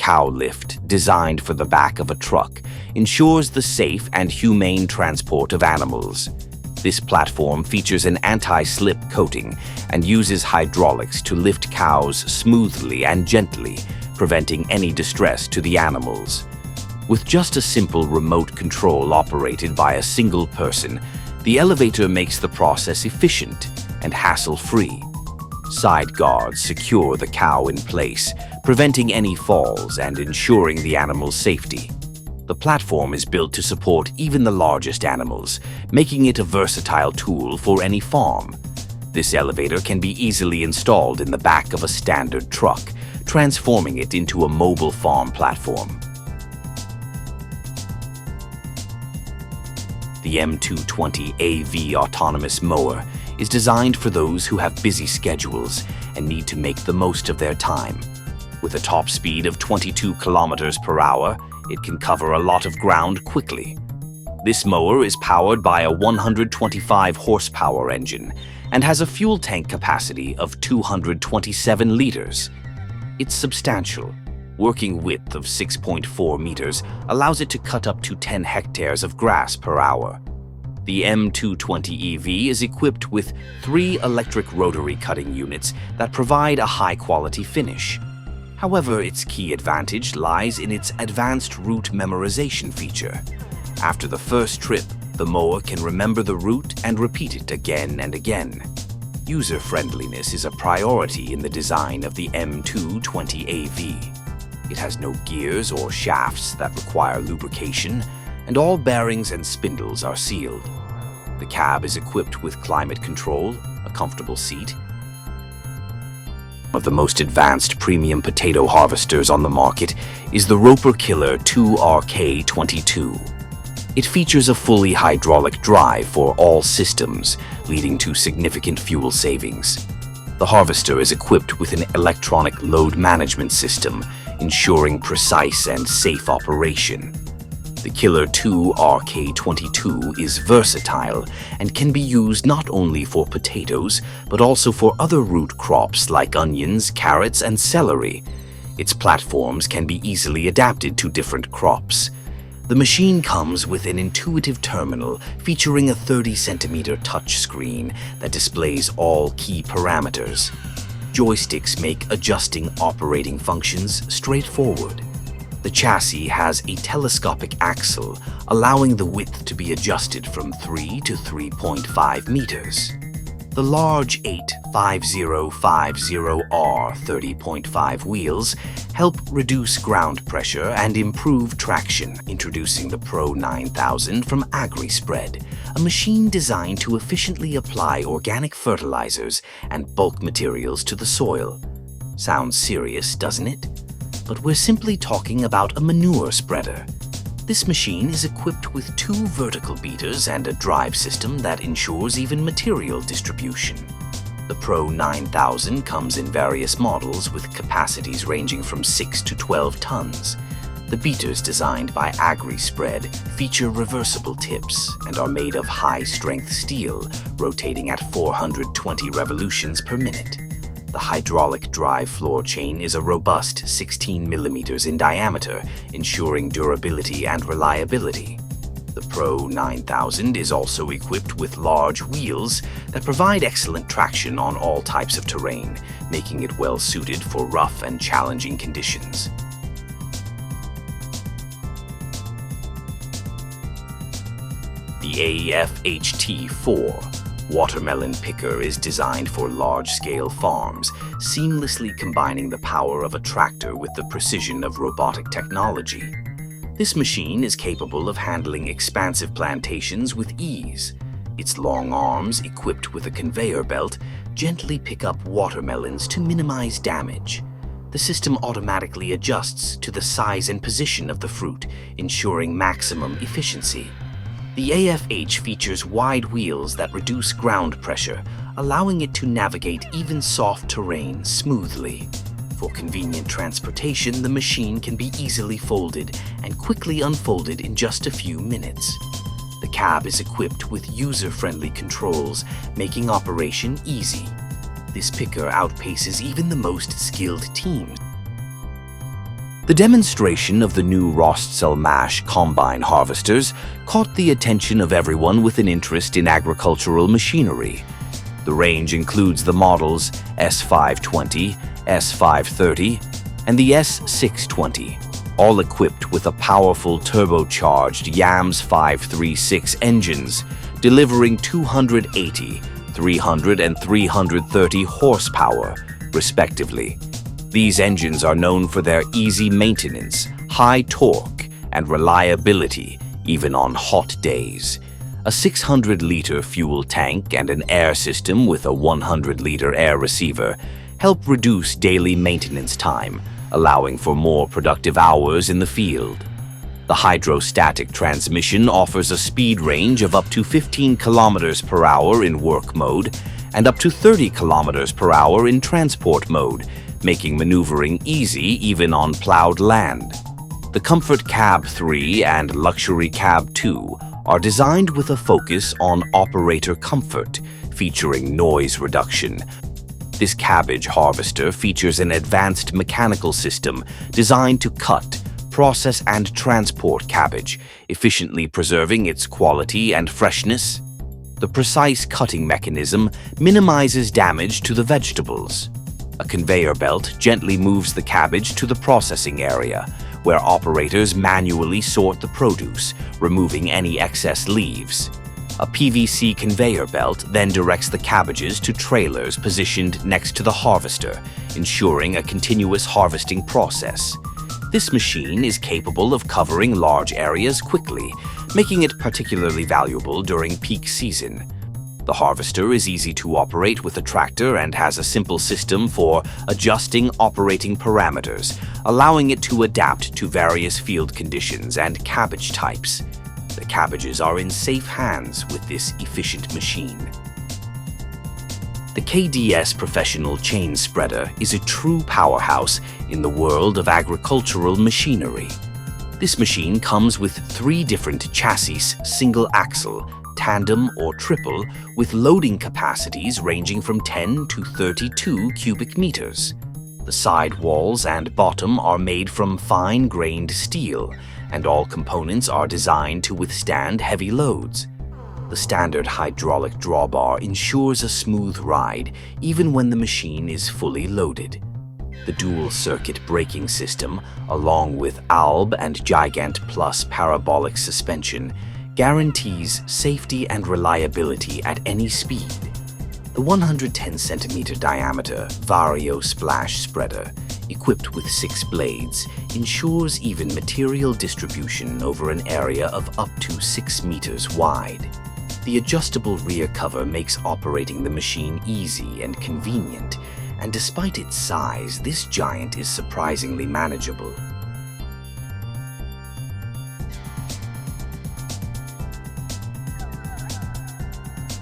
cow lift designed for the back of a truck ensures the safe and humane transport of animals. This platform features an anti-slip coating and uses hydraulics to lift cows smoothly and gently, preventing any distress to the animals. With just a simple remote control operated by a single person, the elevator makes the process efficient and hassle-free. Side guards secure the cow in place, preventing any falls and ensuring the animal's safety. The platform is built to support even the largest animals, making it a versatile tool for any farm. This elevator can be easily installed in the back of a standard truck, transforming it into a mobile farm platform. The M220 AV autonomous mower is designed for those who have busy schedules and need to make the most of their time. With a top speed of 22 kilometers per hour, it can cover a lot of ground quickly. This mower is powered by a 125 horsepower engine and has a fuel tank capacity of 227 liters. Its substantial, working width of 6.4 meters allows it to cut up to 10 hectares of grass per hour. The M220 EV is equipped with 3 electric rotary cutting units that provide a high-quality finish. However, its key advantage lies in its advanced route memorization feature. After the first trip, the mower can remember the route and repeat it again and again. User-friendliness is a priority in the design of the M220 AV. It has no gears or shafts that require lubrication, and all bearings and spindles are sealed. The cab is equipped with climate control, a comfortable seat. One of the most advanced premium potato harvesters on the market is the Roper Killer 2RK22. It features a fully hydraulic drive for all systems, leading to significant fuel savings. The harvester is equipped with an electronic load management system, ensuring precise and safe operation. The Killer 2RK22 is versatile and can be used not only for potatoes, but also for other root crops like onions, carrots, and celery. Its platforms can be easily adapted to different crops. The machine comes with an intuitive terminal featuring a 30-centimeter touchscreen that displays all key parameters. Joysticks make adjusting operating functions straightforward. The chassis has a telescopic axle, allowing the width to be adjusted from 3 to 3.5 meters. The large 85050R 30.5 wheels help reduce ground pressure and improve traction. Introducing the Pro 9000 from AgriSpread, a machine designed to efficiently apply organic fertilizers and bulk materials to the soil. Sounds serious, doesn't it? But we're simply talking about a manure spreader. This machine is equipped with 2 vertical beaters and a drive system that ensures even material distribution. The Pro 9000 comes in various models with capacities ranging from 6 to 12 tons. The beaters designed by AgriSpread feature reversible tips and are made of high-strength steel, rotating at 420 revolutions per minute. The hydraulic drive floor chain is a robust 16 millimeters in diameter, ensuring durability and reliability. The Pro 9000 is also equipped with large wheels that provide excellent traction on all types of terrain, making it well suited for rough and challenging conditions. The AEF HT4 watermelon picker is designed for large-scale farms, seamlessly combining the power of a tractor with the precision of robotic technology. This machine is capable of handling expansive plantations with ease. Its long arms, equipped with a conveyor belt, gently pick up watermelons to minimize damage. The system automatically adjusts to the size and position of the fruit, ensuring maximum efficiency. The AFH features wide wheels that reduce ground pressure, allowing it to navigate even soft terrain smoothly. For convenient transportation, the machine can be easily folded and quickly unfolded in just a few minutes. The cab is equipped with user-friendly controls, making operation easy. This picker outpaces even the most skilled teams. The demonstration of the new Rostselmash combine harvesters caught the attention of everyone with an interest in agricultural machinery. The range includes the models S520, S530, and the S620, all equipped with a powerful turbocharged YAMS 536 engines, delivering 280, 300, and 330 horsepower, respectively. These engines are known for their easy maintenance, high torque, and reliability, even on hot days. A 600-liter fuel tank and an air system with a 100-liter air receiver help reduce daily maintenance time, allowing for more productive hours in the field. The hydrostatic transmission offers a speed range of up to 15 kilometers per hour in work mode and up to 30 kilometers per hour in transport mode, making maneuvering easy even on plowed land. The Comfort Cab 3 and Luxury Cab 2 are designed with a focus on operator comfort, featuring noise reduction. This cabbage harvester features an advanced mechanical system designed to cut, process, and transport cabbage, efficiently preserving its quality and freshness. The precise cutting mechanism minimizes damage to the vegetables. A conveyor belt gently moves the cabbage to the processing area, where operators manually sort the produce, removing any excess leaves. A PVC conveyor belt then directs the cabbages to trailers positioned next to the harvester, ensuring a continuous harvesting process. This machine is capable of covering large areas quickly, making it particularly valuable during peak season. The harvester is easy to operate with a tractor and has a simple system for adjusting operating parameters, allowing it to adapt to various field conditions and cabbage types. The cabbages are in safe hands with this efficient machine. The KDS Professional Chain Spreader is a true powerhouse in the world of agricultural machinery. This machine comes with 3 different chassis, single axle, tandem, or triple, with loading capacities ranging from 10 to 32 cubic meters. The side walls and bottom are made from fine-grained steel, and all components are designed to withstand heavy loads. The standard hydraulic drawbar ensures a smooth ride, even when the machine is fully loaded. The dual-circuit braking system, along with ALB and Gigant Plus parabolic suspension, guarantees safety and reliability at any speed. The 110-centimeter diameter Vario Splash Spreader, equipped with 6 blades, ensures even material distribution over an area of up to 6 meters wide. The adjustable rear cover makes operating the machine easy and convenient, and despite its size, this giant is surprisingly manageable.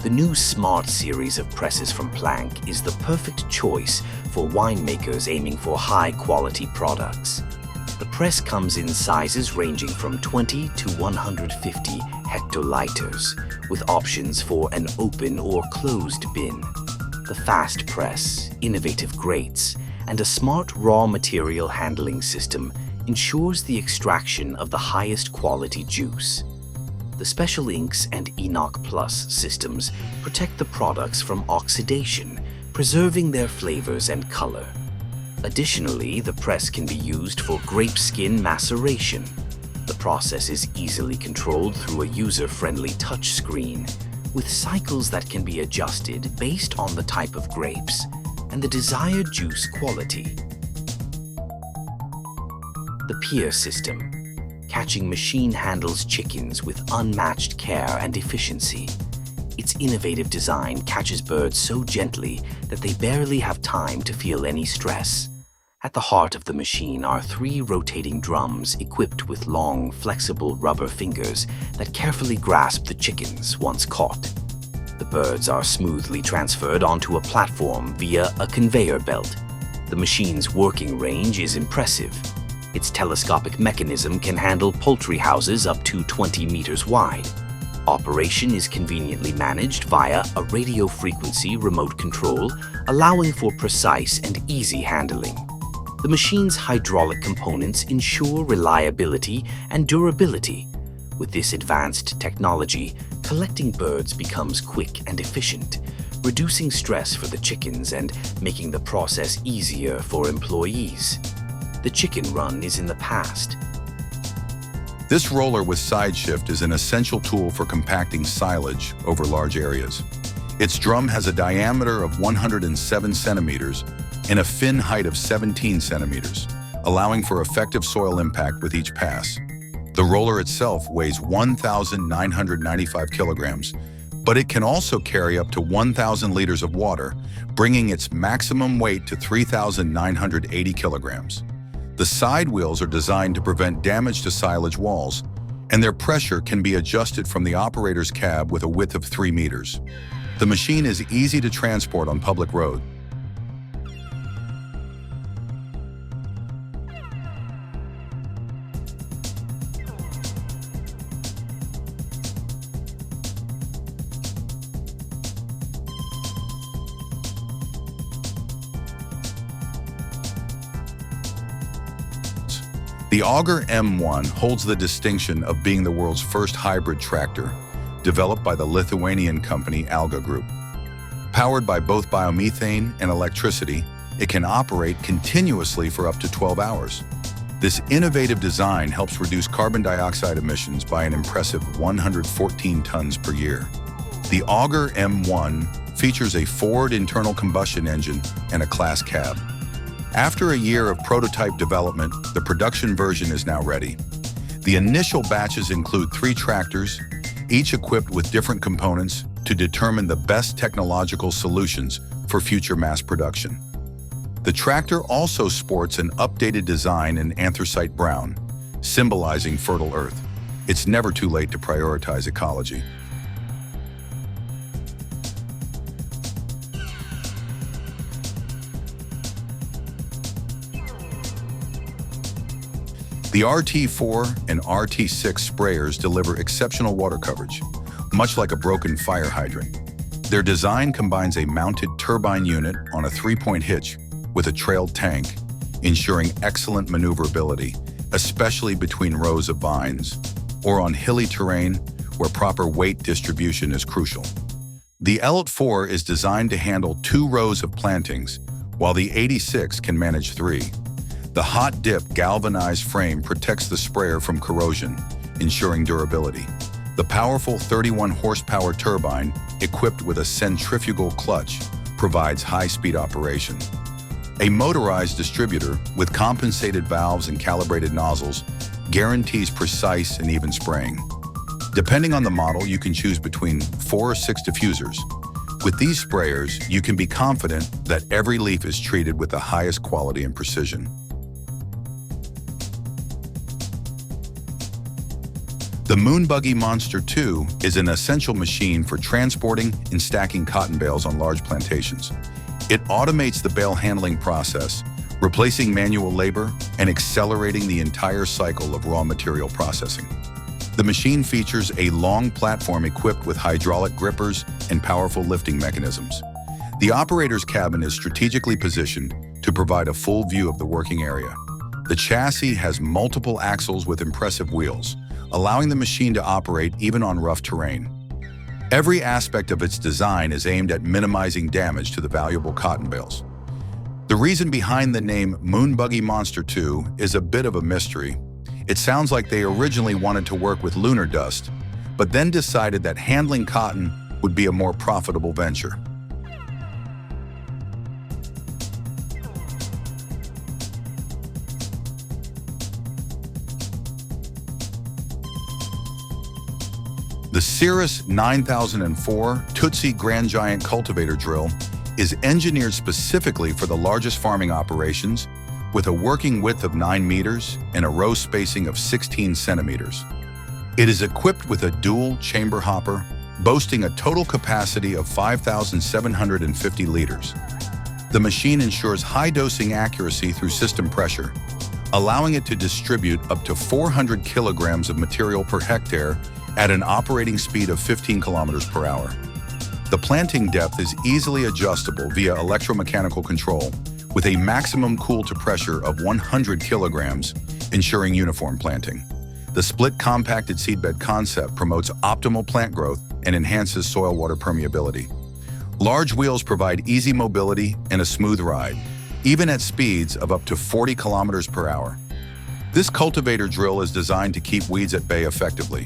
The new Smart series of presses from Planck is the perfect choice for winemakers aiming for high-quality products. The press comes in sizes ranging from 20 to 150 hectoliters, with options for an open or closed bin. The fast press, innovative grates, and a smart raw material handling system ensures the extraction of the highest quality juice. The Special Inks and Enoch Plus systems protect the products from oxidation, preserving their flavors and color. Additionally, the press can be used for grape skin maceration. The process is easily controlled through a user-friendly touchscreen, with cycles that can be adjusted based on the type of grapes and the desired juice quality. The Pier system. Catching machine handles chickens with unmatched care and efficiency. Its innovative design catches birds so gently that they barely have time to feel any stress. At the heart of the machine are 3 rotating drums equipped with long, flexible rubber fingers that carefully grasp the chickens once caught. The birds are smoothly transferred onto a platform via a conveyor belt. The machine's working range is impressive. Its telescopic mechanism can handle poultry houses up to 20 meters wide. Operation is conveniently managed via a radio frequency remote control, allowing for precise and easy handling. The machine's hydraulic components ensure reliability and durability. With this advanced technology, collecting birds becomes quick and efficient, reducing stress for the chickens and making the process easier for employees. The chicken run is in the past. This roller with side shift is an essential tool for compacting silage over large areas. Its drum has a diameter of 107 centimeters and a fin height of 17 centimeters, allowing for effective soil impact with each pass. The roller itself weighs 1,995 kilograms, but it can also carry up to 1,000 liters of water, bringing its maximum weight to 3,980 kilograms. The side wheels are designed to prevent damage to silage walls, and their pressure can be adjusted from the operator's cab with a width of 3 meters. The machine is easy to transport on public roads. The Auger M1 holds the distinction of being the world's first hybrid tractor, developed by the Lithuanian company Alga Group. Powered by both biomethane and electricity, it can operate continuously for up to 12 hours. This innovative design helps reduce carbon dioxide emissions by an impressive 114 tons per year. The Auger M1 features a Ford internal combustion engine and a class cab. After a year of prototype development, the production version is now ready. The initial batches include 3 tractors, each equipped with different components to determine the best technological solutions for future mass production. The tractor also sports an updated design in anthracite brown, symbolizing fertile earth. It's never too late to prioritize ecology. The RT4 and RT6 sprayers deliver exceptional water coverage, much like a broken fire hydrant. Their design combines a mounted turbine unit on a 3-point hitch with a trailed tank, ensuring excellent maneuverability, especially between rows of vines or on hilly terrain where proper weight distribution is crucial. The LT4 is designed to handle 2 rows of plantings, while the 86 can manage 3. The hot dip galvanized frame protects the sprayer from corrosion, ensuring durability. The powerful 31 horsepower turbine, equipped with a centrifugal clutch, provides high-speed operation. A motorized distributor with compensated valves and calibrated nozzles guarantees precise and even spraying. Depending on the model, you can choose between 4 or 6 diffusers. With these sprayers, you can be confident that every leaf is treated with the highest quality and precision. The Moonbuggy Monster 2 is an essential machine for transporting and stacking cotton bales on large plantations. It automates the bale handling process, replacing manual labor and accelerating the entire cycle of raw material processing. The machine features a long platform equipped with hydraulic grippers and powerful lifting mechanisms. The operator's cabin is strategically positioned to provide a full view of the working area. The chassis has multiple axles with impressive wheels, allowing the machine to operate even on rough terrain. Every aspect of its design is aimed at minimizing damage to the valuable cotton bales. The reason behind the name Moonbuggy Monster 2 is a bit of a mystery. It sounds like they originally wanted to work with lunar dust, but then decided that handling cotton would be a more profitable venture. The Cirrus 9004 Tootsie Grand Giant Cultivator Drill is engineered specifically for the largest farming operations, with a working width of 9 meters and a row spacing of 16 centimeters. It is equipped with a dual chamber hopper, boasting a total capacity of 5,750 liters. The machine ensures high dosing accuracy through system pressure, allowing it to distribute up to 400 kilograms of material per hectare at an operating speed of 15 kilometers per hour. The planting depth is easily adjustable via electromechanical control, with a maximum cool-to-pressure of 100 kilograms, ensuring uniform planting. The split compacted seedbed concept promotes optimal plant growth and enhances soil-water permeability. Large wheels provide easy mobility and a smooth ride, even at speeds of up to 40 kilometers per hour. This cultivator drill is designed to keep weeds at bay effectively.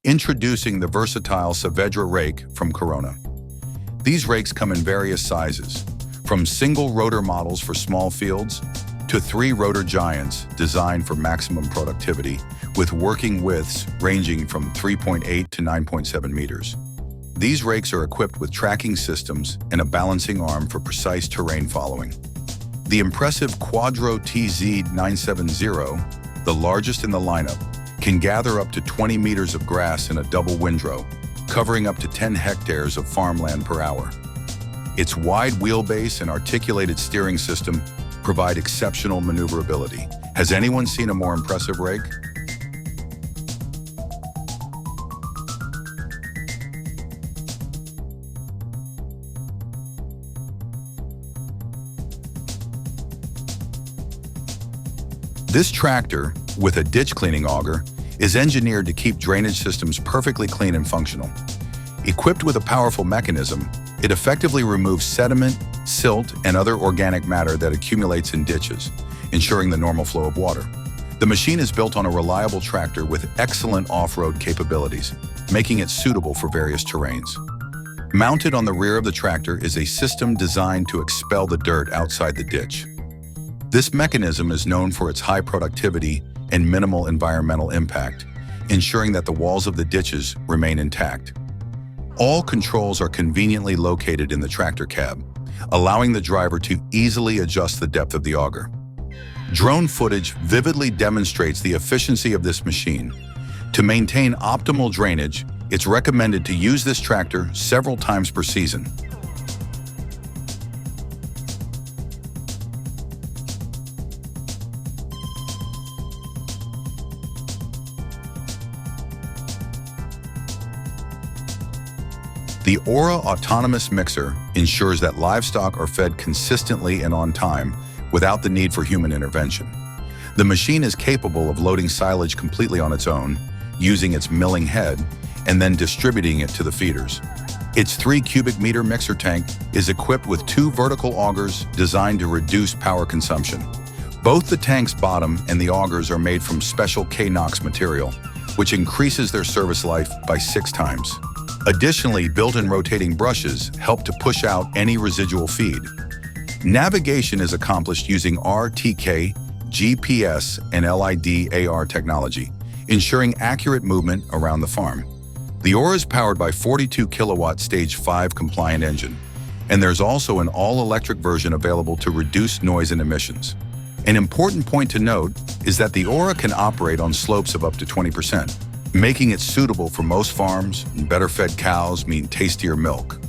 Introducing the versatile Saavedra rake from Corona. These rakes come in various sizes, from single rotor models for small fields to 3 rotor giants designed for maximum productivity, with working widths ranging from 3.8 to 9.7 meters. These rakes are equipped with tracking systems and a balancing arm for precise terrain following. The impressive Quadro TZ970, the largest in the lineup, can gather up to 20 meters of grass in a double windrow, covering up to 10 hectares of farmland per hour. Its wide wheelbase and articulated steering system provide exceptional maneuverability. Has anyone seen a more impressive rake? This tractor, with a ditch cleaning auger, is engineered to keep drainage systems perfectly clean and functional. Equipped with a powerful mechanism, it effectively removes sediment, silt, and other organic matter that accumulates in ditches, ensuring the normal flow of water. The machine is built on a reliable tractor with excellent off-road capabilities, making it suitable for various terrains. Mounted on the rear of the tractor is a system designed to expel the dirt outside the ditch. This mechanism is known for its high productivity and minimal environmental impact, ensuring that the walls of the ditches remain intact. All controls are conveniently located in the tractor cab, allowing the driver to easily adjust the depth of the auger. Drone footage vividly demonstrates the efficiency of this machine. To maintain optimal drainage, it's recommended to use this tractor several times per season. The Aura autonomous mixer ensures that livestock are fed consistently and on time without the need for human intervention. The machine is capable of loading silage completely on its own, using its milling head, and then distributing it to the feeders. Its 3 cubic meter mixer tank is equipped with 2 vertical augers designed to reduce power consumption. Both the tank's bottom and the augers are made from special K-Nox material, which increases their service life by 6 times. Additionally, built-in rotating brushes help to push out any residual feed. Navigation is accomplished using RTK, GPS, and LIDAR technology, ensuring accurate movement around the farm. The Aura is powered by 42 kilowatt Stage 5 compliant engine, and there's also an all-electric version available to reduce noise and emissions. An important point to note is that the Aura can operate on slopes of up to 20%. Making it suitable for most farms, and better-fed cows mean tastier milk.